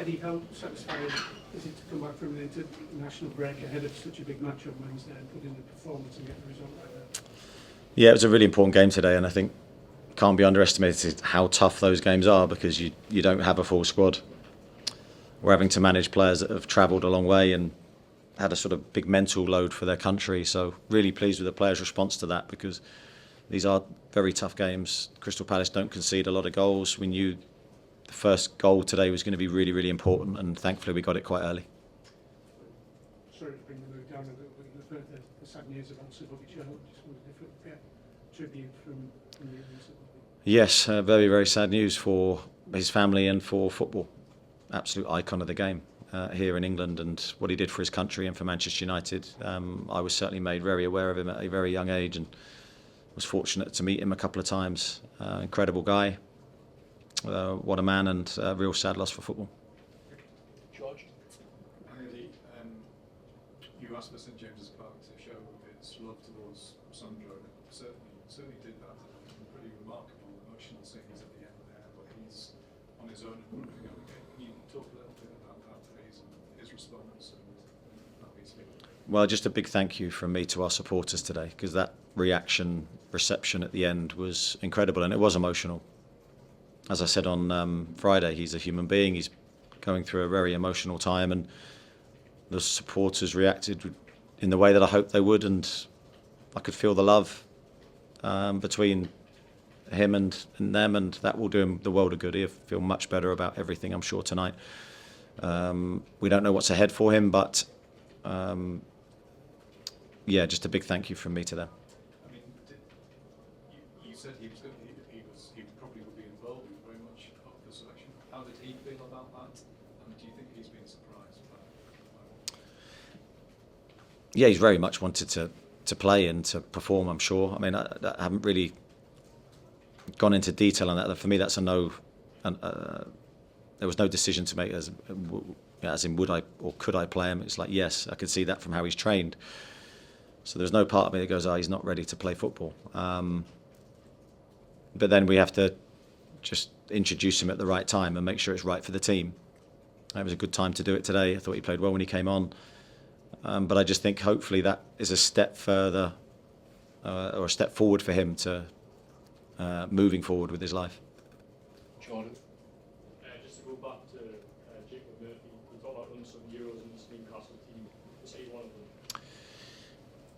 Eddie, how satisfying is it to come back from an international break ahead of such a big match on Wednesday and put in the performance and get the result like that? Yeah, it was a really important game today, and I think can't be underestimated how tough those games are because you don't have a full squad. We're having to manage players that have travelled a long way and had a sort of big mental load for their country. So really pleased with the players' response to that because these are very tough games. Crystal Palace don't concede a lot of goals. We knew the first goal today was going to be really, really important, and thankfully we got it quite early. Sorry to bring the mood down a little bit. You've heard the sad news about Subovic. I just wanted to get tribute from you. Yes, very, very sad news for his family and for football. Absolute icon of the game here in England, and what he did for his country and for Manchester United. I was certainly made very aware of him at a very young age and was fortunate to meet him a couple of times. Incredible guy. What a man, and a real sad loss for football. George? Andy, you asked for St James's Park to show its love towards Sandro, and it certainly did that. Pretty remarkable emotional scenes at the end there, but he's on his own and wouldn't go again. Can you talk a little bit about that, please, and his response and how he's feeling? Well, just a big thank you from me to our supporters today, because that reception at the end was incredible, and it was emotional. As I said on Friday, he's a human being. He's going through a very emotional time, and the supporters reacted in the way that I hoped they would, and I could feel the love between him and them, and that will do him the world of good. He'll feel much better about everything, I'm sure, tonight. We don't know what's ahead for him, but yeah, just a big thank you from me to them. I mean, you said he probably would be involved in very much of the selection. How did he feel about that? And do you think he's been surprised by Yeah, he's very much wanted to play and to perform, I'm sure. I mean, I haven't really gone into detail on that. For me, that's a no. There was no decision to make as in would I or could I play him. It's like, yes, I could see that from how he's trained. So there's no part of me that goes, he's not ready to play football. But then we have to just introduce him at the right time and make sure it's right for the team. It was a good time to do it today. I thought he played well when he came on. But I just think hopefully that is a step further or a step forward for him to moving forward with his life. Jordan? Just to go back to Jacob Murphy, we talked about unsung heroes in this Newcastle team. Is he one of them?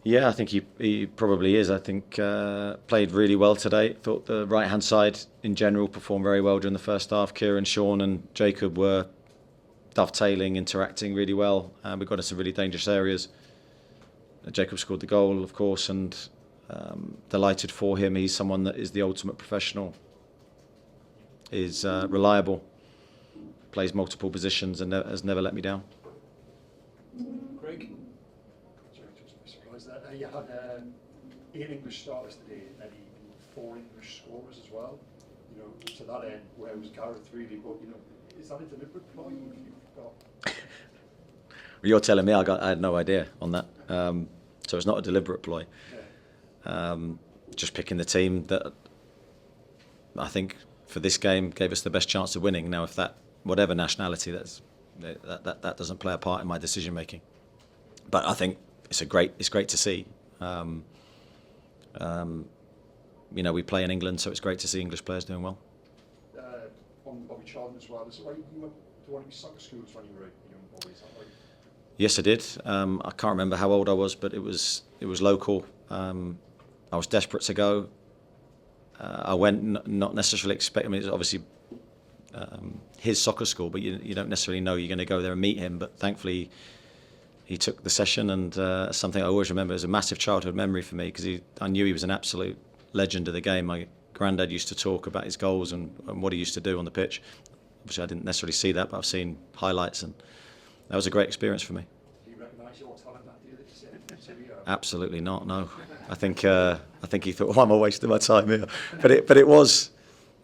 Yeah, I think he probably is. I think played really well today. Thought the right-hand side in general performed very well during the first half. Kieran, Sean and Jacob were dovetailing, interacting really well. We got into some really dangerous areas. Jacob scored the goal, of course, and delighted for him. He's someone that is the ultimate professional. Is reliable, plays multiple positions and has never let me down. Craig? You had 8 English starters today and 4 English scorers as well. You know, to that end, where it was Gareth really, but you know, is that a deliberate ploy you've got? You're telling me I had no idea on that. So it's not a deliberate ploy. Yeah. Just picking the team that I think for this game gave us the best chance of winning. Now, if that whatever nationality that doesn't play a part in my decision making, but I think it's great to see. You know, we play in England, so it's great to see English players doing well. On Bobby Charlton as well. Is it right you went to one of his soccer schools when you were young, Bobby? Is that right? Yes, I did. I can't remember how old I was, but it was local. I was desperate to go. I went not necessarily expecting. I mean, it's obviously his soccer school, but you don't necessarily know you're going to go there and meet him. But thankfully, he took the session, and something I always remember is a massive childhood memory for me because I knew he was an absolute legend of the game. My granddad used to talk about his goals and what he used to do on the pitch. Obviously, I didn't necessarily see that, but I've seen highlights, and that was a great experience for me. Do you recognise your talent that day that you said? Absolutely not. No, I think he thought, I'm wasting my time here. But it was,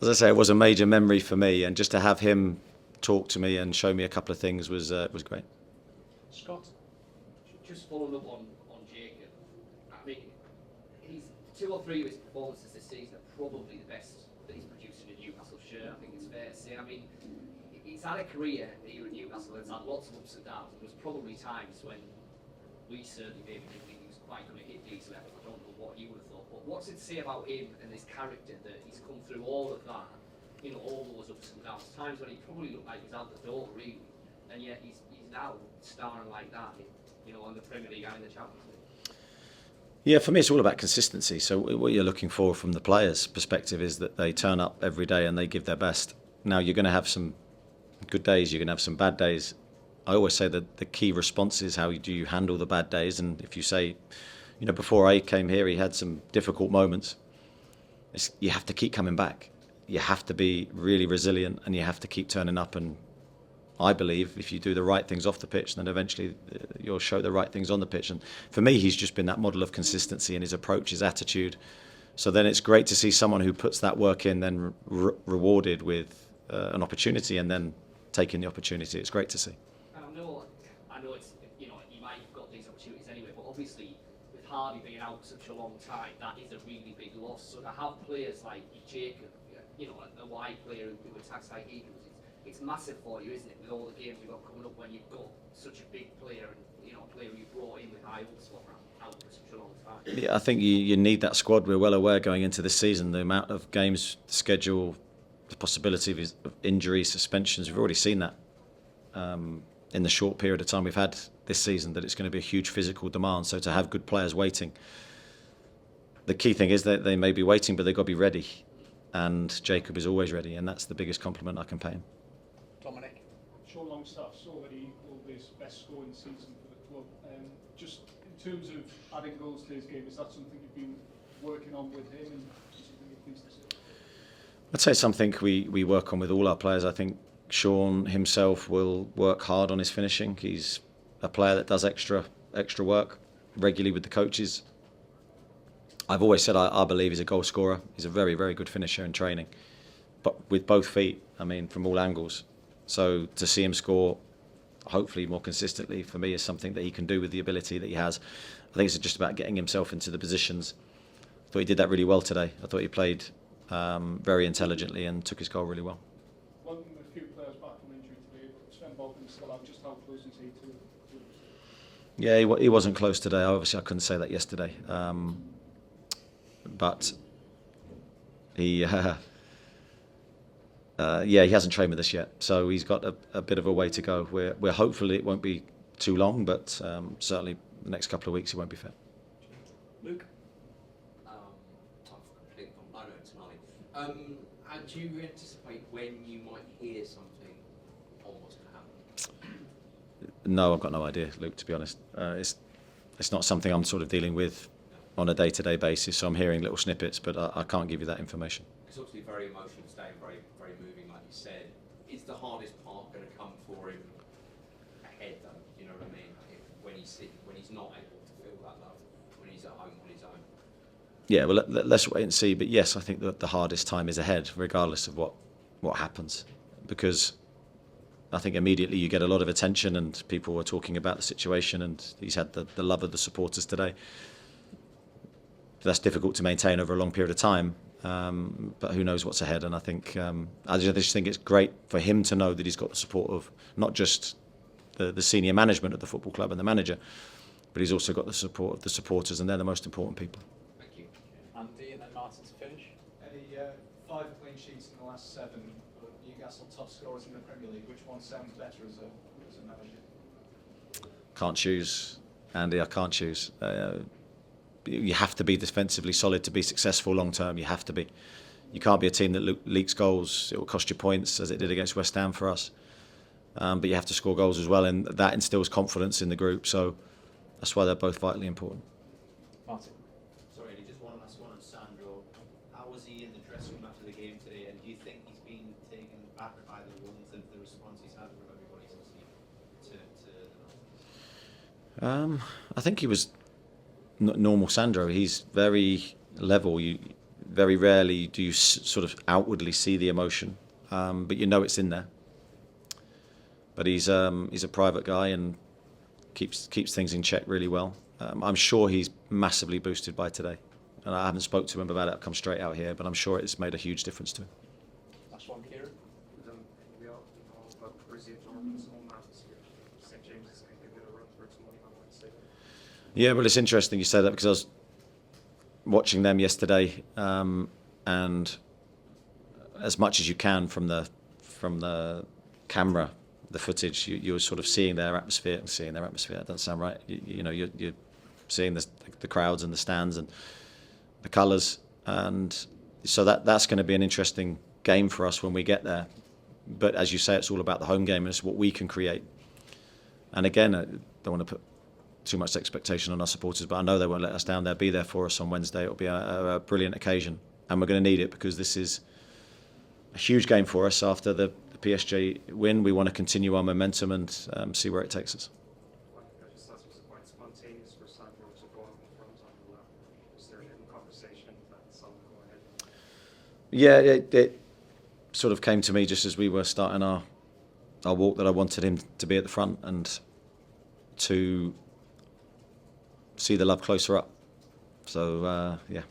as I say, it was a major memory for me, and just to have him talk to me and show me a couple of things was great. Scott? Just following up on Jacob, I mean, he's 2 or 3 of his performances this season are probably the best that he's produced in a Newcastle shirt. I think it's fair to say. I mean, he's had a career here at Newcastle that's had lots of ups and downs. There's probably times when we certainly maybe didn't think he was quite going to hit these levels. I don't know what you would have thought, but what's it to say about him and his character that he's come through all of that, you know, all those ups and downs, times when he probably looked like he was out the door really, and yet he's now starring like that, you know, on the Premier League and in the Champions League. Yeah, for me it's all about consistency. So what you're looking for from the players' perspective is that they turn up every day and they give their best. Now you're going to have some good days, you're going to have some bad days. I always say that the key response is how do you handle the bad days. And if you say, you know, before I came here he had some difficult moments, you have to keep coming back. You have to be really resilient and you have to keep turning up. And I believe if you do the right things off the pitch, then eventually you'll show the right things on the pitch. And for me, he's just been that model of consistency in his approach, his attitude. So then it's great to see someone who puts that work in then rewarded with an opportunity and then taking the opportunity. It's great to see. I know it's, you know, he might have got these opportunities anyway, but obviously with Hardy being out such a long time, that is a really big loss. So to have players like Jacob, you know, a wide player who attacks like he does, it's massive for you, isn't it, with all the games you've got coming up when you've got such a big player and, you know, a player you brought in with high hopes for out for such a long time. Yeah, I think you need that squad. We're well aware going into this season the amount of games, schedule, the possibility of injuries, suspensions. We've already seen that in the short period of time we've had this season, that it's going to be a huge physical demand. So to have good players waiting, the key thing is that they may be waiting, but they've got to be ready. And Jacob is always ready, and that's the biggest compliment I can pay him. Dominic. Sean Longstaff's already equalled his best scoring season for the club. Just in terms of adding goals to his game, is that something you've been working on with him and something you're pleased to see? I'd say something we work on with all our players. I think Sean himself will work hard on his finishing. He's a player that does extra work regularly with the coaches. I've always said I believe he's a goal scorer. He's a very, very good finisher in training, but with both feet, I mean, from all angles. So to see him score, hopefully more consistently, for me is something that he can do with the ability that he has. I think it's just about getting himself into the positions. I thought he did that really well today. I thought he played very intelligently and took his goal really well. One with a few players back from injury today, but Sven Bogdan's still out. Just how close is he to? Yeah, he wasn't close today. Obviously, I couldn't say that yesterday. But he hasn't trained with us yet, so he's got a bit of a way to go. We're hopefully it won't be too long, but certainly the next couple of weeks he won't be fit. Luke? Tough complete from tonight. And do you anticipate when you might hear something on what's going to happen? No, I've got no idea, Luke, to be honest. It's not something I'm sort of dealing with on a day-to-day basis, so I'm hearing little snippets, but I can't give you that information. It's obviously very emotional today, very, very moving, like you said. Is the hardest part going to come for him ahead, though? You know what I mean? When he's not able to feel that love, when he's at home on his own. Yeah, well, let's wait and see. But yes, I think that the hardest time is ahead, regardless of what happens, because I think immediately you get a lot of attention and people were talking about the situation, and he's had the love of the supporters today. That's difficult to maintain over a long period of time, but who knows what's ahead. And I think I just think it's great for him to know that he's got the support of not just the senior management of the football club and the manager, but he's also got the support of the supporters, and they're the most important people. Thank you. Andy, and then Martin to finish. 5 clean sheets in the last 7, but Newcastle top scorers in the Premier League. Which one sounds better as a manager? Can't choose, Andy. I can't choose. You have to be defensively solid to be successful long term. You have to be. You can't be a team that leaks goals. It will cost you points, as it did against West Ham for us. But you have to score goals as well, and that instills confidence in the group. So that's why they're both vitally important. Martin. Sorry, just one last one on Sandro. How was he in the dressing room after the game today? And do you think he's been taken back by the response he's had from everybody to the Nazis? I think he was normal Sandro. He's very level. Very rarely do you sort of outwardly see the emotion, but you know it's in there. But he's a private guy and keeps things in check really well. I'm sure he's massively boosted by today, and I haven't spoke to him about it. I've come straight out here, but I'm sure it's made a huge difference to him. Last one, Kieran. We are about atmosphere. St James's can give it a run for its money on Wednesday. Yeah, well, it's interesting you say that because I was watching them yesterday, and as much as you can from the camera, the footage, you're sort of seeing their atmosphere. That doesn't sound right. You're seeing the crowds and the stands and the colours, and so that's going to be an interesting game for us when we get there. But as you say, it's all about the home game and it's what we can create. And again, I don't want to put too much expectation on our supporters, but I know they won't let us down. They'll be there for us on Wednesday. It'll be a brilliant occasion, and we're going to need it because this is a huge game for us after the PSG win. We want to continue our momentum and see where it takes us. I just thought it was quite spontaneous for Sandro to go on in front on the lap. Was there any conversation that saw him go ahead? Yeah, it sort of came to me just as we were starting our walk that I wanted him to be at the front and to see the love closer up. So, yeah.